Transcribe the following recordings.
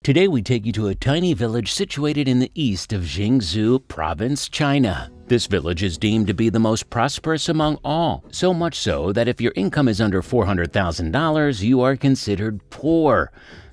Today we take you to a tiny village situated in the east of Jiangsu Province, China. This village is deemed to be the most prosperous among all, so much so that if your income is under $400,000, you are considered poor.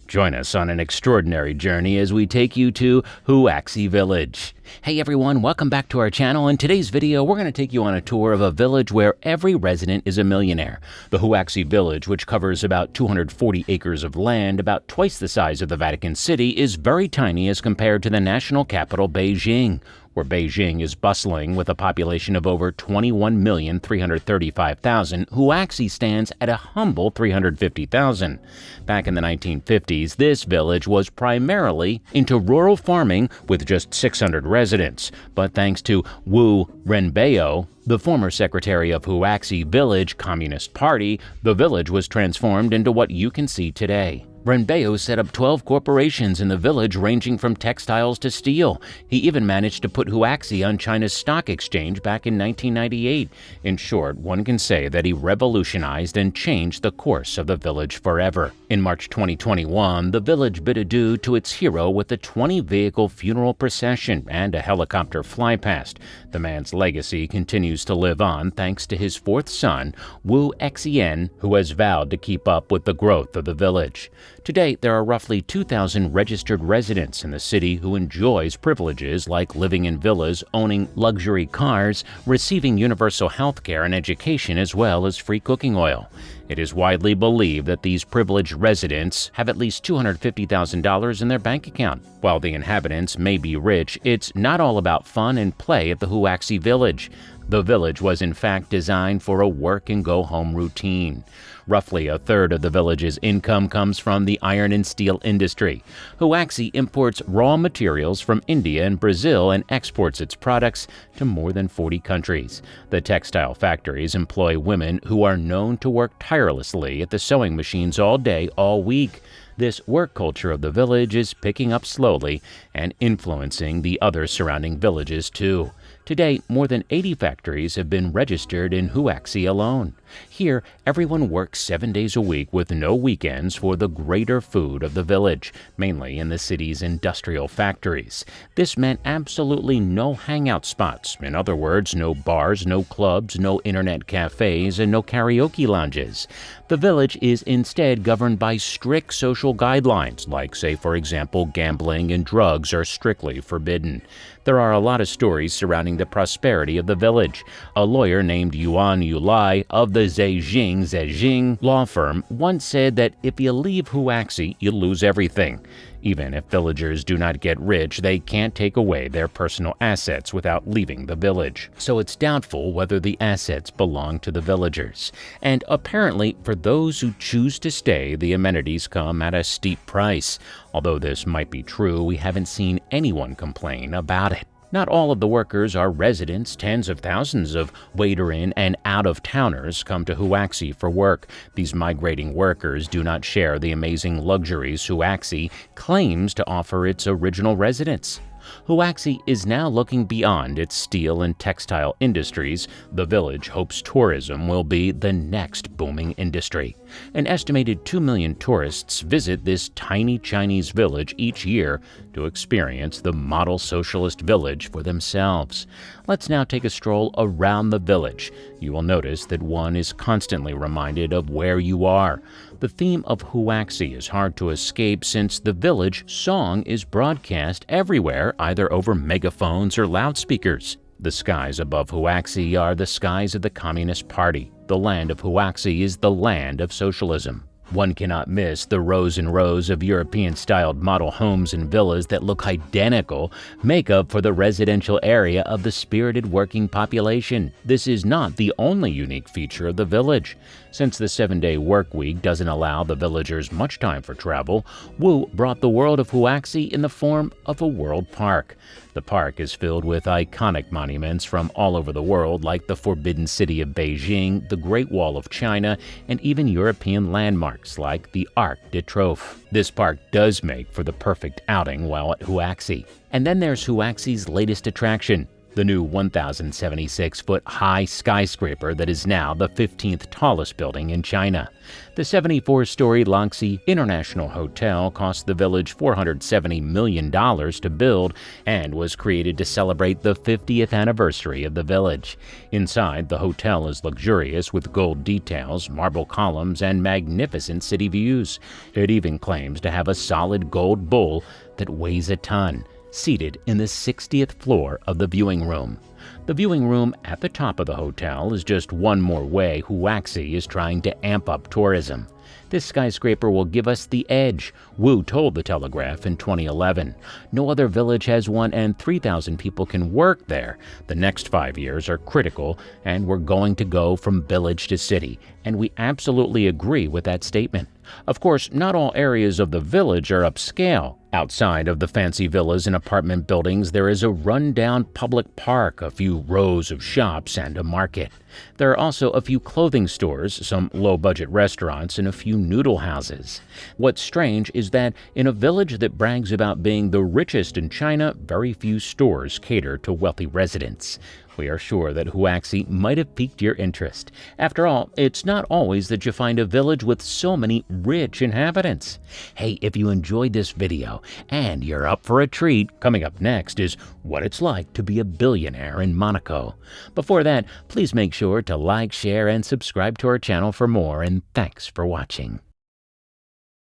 Join us on an extraordinary journey as we take you to Huaxi Village. Hey everyone, welcome back to our channel. In today's video, we're going to take you on a tour of a village where every resident is a millionaire. The Huaxi Village, which covers about 240 acres of land, about twice the size of the Vatican City, is very tiny as compared to the national capital, Beijing. Where Beijing is bustling with a population of over 21,335,000, Huaxi stands at a humble 350,000. Back in the 1950s, this village was primarily into rural farming with just 600 residents. But thanks to Wu Renbei, the former secretary of Huaxi Village Communist Party, the village was transformed into what you can see today. Renbei set up 12 corporations in the village ranging from textiles to steel. He even managed to put Huaxi on China's stock exchange back in 1998. In short, one can say that he revolutionized and changed the course of the village forever. In March 2021, the village bid adieu to its hero with a 20-vehicle funeral procession and a helicopter flypast. The man's legacy continues to live on thanks to his fourth son, Wu Xian, who has vowed to keep up with the growth of the village. Today, there are roughly 2,000 registered residents in the city who enjoys privileges like living in villas, owning luxury cars, receiving universal health care and education, as well as free cooking oil. It is widely believed that these privileged residents have at least $250,000 in their bank account. While the inhabitants may be rich, it's not all about fun and play at the Huaxi Village. The village was in fact designed for a work-and-go-home routine. Roughly a third of the village's income comes from the iron and steel industry. Huaxi imports raw materials from India and Brazil and exports its products to more than 40 countries. The textile factories employ women who are known to work tirelessly at the sewing machines all day, all week. This work culture of the village is picking up slowly and influencing the other surrounding villages too. Today, more than 80 factories have been registered in Huaxi alone. Here, everyone works 7 days a week with no weekends for the greater food of the village, mainly in the city's industrial factories. This meant absolutely no hangout spots. In other words, no bars, no clubs, no internet cafes, and no karaoke lounges. The village is instead governed by strict social guidelines, like, say, for example, gambling and drugs are strictly forbidden. There are a lot of stories surrounding the prosperity of the village. A lawyer named Yuan Yulai of the Zhejiang law firm once said that if you leave Huaxi, you lose everything. Even if villagers do not get rich, they can't take away their personal assets without leaving the village. So it's doubtful whether the assets belong to the villagers. And apparently, for those who choose to stay, the amenities come at a steep price. Although this might be true, we haven't seen anyone complain about it. Not all of the workers are residents. Tens of thousands of waiter-in and out-of-towners come to Huaxi for work. These migrating workers do not share the amazing luxuries Huaxi claims to offer its original residents. Huaxi is now looking beyond its steel and textile industries. The village hopes tourism will be the next booming industry. An estimated 2 million tourists visit this tiny Chinese village each year to experience the model socialist village for themselves. Let's now take a stroll around the village. You will notice that one is constantly reminded of where you are. The theme of Huaxi is hard to escape since the village song is broadcast everywhere, either over megaphones or loudspeakers. The skies above Huaxi are the skies of the Communist Party. The land of Huaxi is the land of socialism. One cannot miss the rows and rows of European-styled model homes and villas that look identical, make up for the residential area of the spirited working population. This is not the only unique feature of the village. Since the 7-day work week doesn't allow the villagers much time for travel, Wu brought the world of Huaxi in the form of a world park. The park is filled with iconic monuments from all over the world, like the Forbidden City of Beijing, the Great Wall of China, and even European landmarks like the Arc de Triomphe. This park does make for the perfect outing while at Huaxi. And then there's Huaxi's latest attraction, the new 1,076-foot high skyscraper that is now the 15th tallest building in China. The 74-story Huaxi International Hotel cost the village $470 million to build and was created to celebrate the 50th anniversary of the village. Inside, the hotel is luxurious with gold details, marble columns, and magnificent city views. It even claims to have a solid gold bull that weighs a ton, seated in the 60th floor of the viewing room. The viewing room at the top of the hotel is just one more way Huaxi is trying to amp up tourism. This skyscraper will give us the edge, Wu told The Telegraph in 2011. No other village has one, and 3,000 people can work there. The next 5 years are critical, and we're going to go from village to city, and we absolutely agree with that statement. Of course, not all areas of the village are upscale. Outside of the fancy villas and apartment buildings, there is a run-down public park, a few rows of shops, and a market. There are also a few clothing stores, some low-budget restaurants, and a few noodle houses. What's strange is that in a village that brags about being the richest in China, very few stores cater to wealthy residents. We are sure that Huaxi might have piqued your interest. After all, it's not always that you find a village with so many rich inhabitants. Hey, if you enjoyed this video and you're up for a treat, coming up next is what it's like to be a billionaire in Monaco. Before that, please make sure to like, share, and subscribe to our channel for more, and thanks for watching.